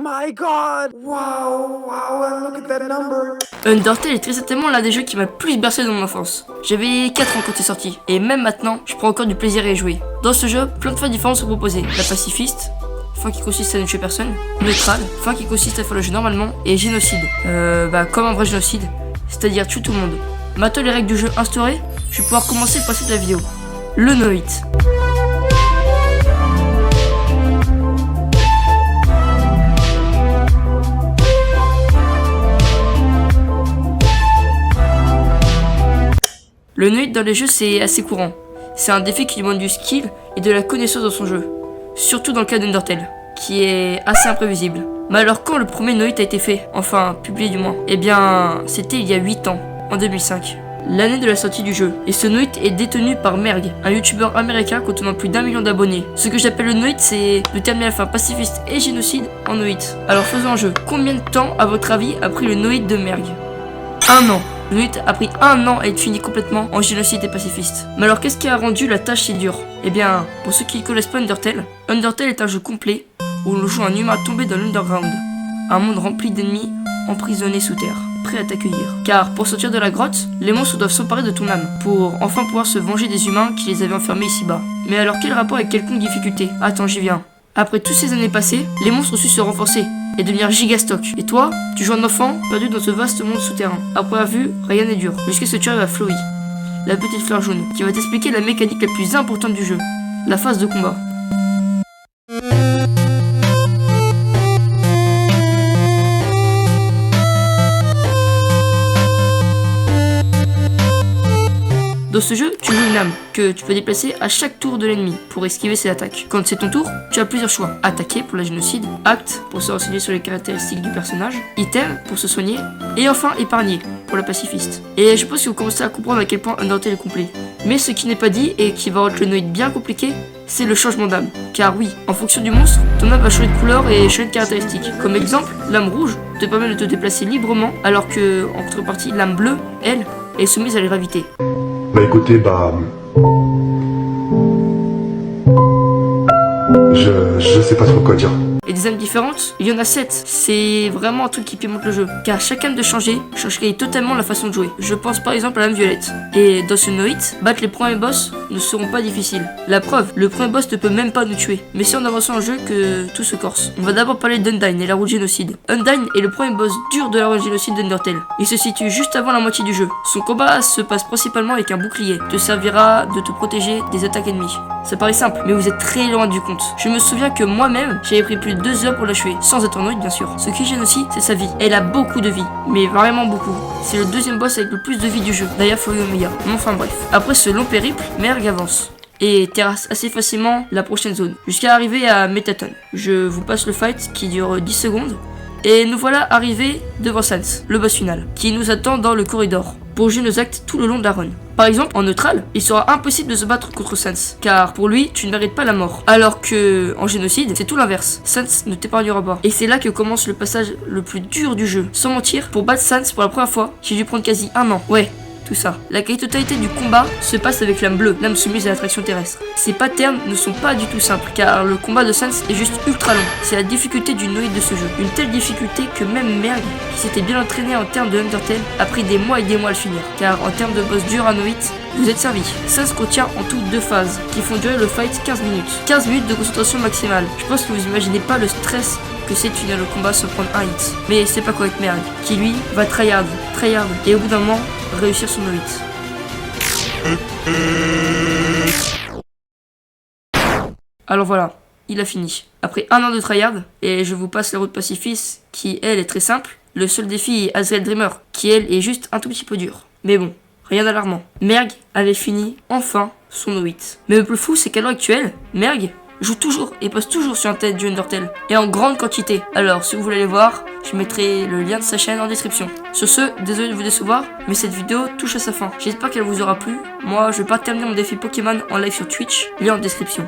my god! Wow, and look at that number! Undertale est très certainement l'un des jeux qui m'a le plus bercé dans mon enfance. J'avais 4 ans quand il est sorti, et même maintenant, je prends encore du plaisir à y jouer. Dans ce jeu, plein de fins différentes sont proposées. La pacifiste, fin qui consiste à ne tuer personne, neutrale, fin qui consiste à faire le jeu normalement, et génocide, comme un vrai génocide, c'est-à-dire tuer tout le monde. Maintenant les règles du jeu instaurées, je vais pouvoir commencer le principe de la vidéo. Le no-hit. Le no-hit dans les jeux c'est assez courant. C'est un défi qui demande du skill et de la connaissance dans son jeu. Surtout dans le cas d'Undertale, qui est assez imprévisible. Mais alors quand le premier no-hit a été fait, enfin publié du moins, eh bien c'était il y a 8 ans, en 2005. L'année de la sortie du jeu. Et ce no-hit est détenu par Merg, un youtubeur américain contenant plus d'1 million d'abonnés. Ce que j'appelle le no-hit, c'est de terminer la fin pacifiste et génocide en no-hit. Alors faisons un jeu. Combien de temps, à votre avis, a pris le no-hit de Merg? 1 an. Le no-hit a pris 1 an à être fini complètement en génocide et pacifiste. Mais alors qu'est-ce qui a rendu la tâche si dure? Eh bien, pour ceux qui ne connaissent pas Undertale, Undertale est un jeu complet où l'on joue un humain tombé dans l'underground. Un monde rempli d'ennemis emprisonnés sous terre, prêts à t'accueillir. Car pour sortir de la grotte, les monstres doivent s'emparer de ton âme, pour enfin pouvoir se venger des humains qui les avaient enfermés ici-bas. Mais alors quel rapport avec quelconque difficulté? Attends, j'y viens. Après toutes ces années passées, les monstres ont su se renforcer et devenir gigastock. Et toi, tu joues un enfant perdu dans ce vaste monde souterrain. À première vue, rien n'est dur, jusqu'à ce que tu arrives à Flowey, la petite fleur jaune, qui va t'expliquer la mécanique la plus importante du jeu, la phase de combat. Dans ce jeu, tu joues une âme que tu peux déplacer à chaque tour de l'ennemi pour esquiver ses attaques. Quand c'est ton tour, tu as plusieurs choix. Attaquer pour la génocide, acte pour se renseigner sur les caractéristiques du personnage, item pour se soigner, et enfin épargner pour la pacifiste. Et je pense que vous commencez à comprendre à quel point Undertale est complet. Mais ce qui n'est pas dit et qui va rendre le no-hit bien compliqué, c'est le changement d'âme. Car oui, en fonction du monstre, ton âme va changer de couleur et changer de caractéristiques. Comme exemple, l'âme rouge te permet de te déplacer librement, alors que, en contrepartie, l'âme bleue, elle, est soumise à la gravité. Bah écoutez, je sais pas trop quoi dire. Et des âmes différentes, il y en a 7. C'est vraiment un truc qui pimente le jeu. Car chaque âme de changer changerait totalement la façon de jouer. Je pense par exemple à l'âme violette. Et dans ce no-hit, battre les premiers boss ne seront pas difficiles. La preuve, le premier boss ne peut même pas nous tuer. Mais c'est en avançant le jeu que tout se corse. On va d'abord parler d'Undyne et la roue de génocide. Undyne est le premier boss dur de la roue de génocide d'Undertale. Il se situe juste avant la moitié du jeu. Son combat se passe principalement avec un bouclier. Te servira de te protéger des attaques ennemies. Ça paraît simple, mais vous êtes très loin du compte. Je me souviens que moi-même, j'avais pris plus de 2 heures pour l'achever, sans être en no-hit bien sûr. Ce qui gêne aussi, c'est sa vie. Elle a beaucoup de vie, mais vraiment beaucoup. C'est le deuxième boss avec le plus de vie du jeu, derrière Flowey Omega. Enfin bref. Après ce long périple, Merg avance et terrasse assez facilement la prochaine zone, jusqu'à arriver à Mettaton. Je vous passe le fight qui dure 10 secondes. Et nous voilà arrivés devant Sans, le boss final, qui nous attend dans le corridor, pour jouer nos actes tout le long de la run. Par exemple, en neutral, il sera impossible de se battre contre Sans, car pour lui, tu ne mérites pas la mort. Alors que, en génocide, c'est tout l'inverse. Sans ne t'épargnera pas. Et c'est là que commence le passage le plus dur du jeu. Sans mentir, pour battre Sans pour la première fois, j'ai dû prendre quasi 1 an. Ouais. Tout ça. La quasi-totalité du combat se passe avec l'âme bleue, l'âme soumise à l'attraction terrestre. Ces patterns ne sont pas du tout simples, car le combat de Sans est juste ultra long. C'est la difficulté du no-hit de ce jeu. Une telle difficulté que même Merg, qui s'était bien entraîné en termes de Undertale, a pris des mois et des mois à le finir. Car en termes de boss dur à no-hit, vous êtes servi. Sans contient en tout 2 phases, qui font durer le fight 15 minutes. 15 minutes de concentration maximale. Je pense que vous imaginez pas le stress que c'est de finir le combat sans prendre un hit. Mais c'est pas quoi avec Merg, qui lui va tryhard, et au bout d'un moment, réussir son no-hit. Alors voilà, il a fini. Après 1 an de tryhard, et je vous passe la route pacifiste, qui elle est très simple. Le seul défi est Azrael Dreamer, qui elle est juste un tout petit peu dur. Mais bon, rien d'alarmant. Merg avait fini, enfin, son no-hit. Mais le plus fou, c'est qu'à l'heure actuelle, Merg joue toujours et poste toujours sur Internet du Undertale, et en grande quantité. Alors si vous voulez aller voir, je mettrai le lien de sa chaîne en description. Sur ce, désolé de vous décevoir, mais cette vidéo touche à sa fin. J'espère qu'elle vous aura plu. Moi, je vais pas terminer mon défi Pokémon en live sur Twitch, lien en description.